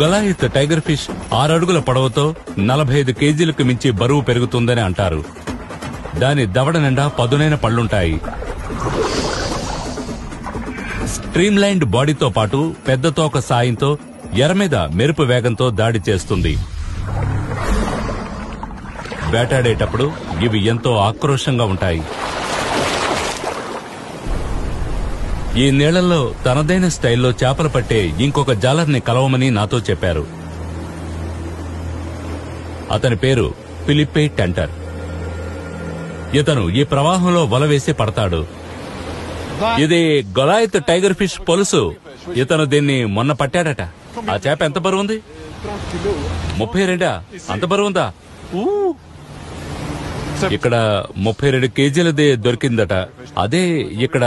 గొలాయిత్ tiger fish 6 అడుగుల పొడవుతో 45 కేజీలకు మించి బరువు పెరుగుతుందని అంటారు. దాని దవడ నిండా పదునైన పళ్లుంటాయి. స్ట్రీమ్లైన్డ్ బాడీతో పాటు పెద్ద తోక సాయంతో ఎర మీద మెరుపు వేగంతో దాడి చేస్తుంది. వేటాడేటప్పుడు ఇవి ఎంతో ఆక్రోశంగా ఉంటాయి. ఈ నీళ్లలో తనదైన స్టైల్లో చేపలు పట్టే ఇంకొక జాలర్ని కలవమని నాతో చెప్పారు. అతని పేరు ఫిలిప్పే టెంటర్. ఇతను ఈ ప్రవాహంలో వల వేసి పడతాడు. ఇది గొలాయిత్ టైగర్ ఫిష్ పొలుసు. ఇతను దీన్ని మొన్న పట్టాడట. ఆ చేప ఎంత బరువుంది? 32. అంత బరువుందా? ఇక్కడ 32 కేజీలదే దొరికిందట. అదే ఇక్కడ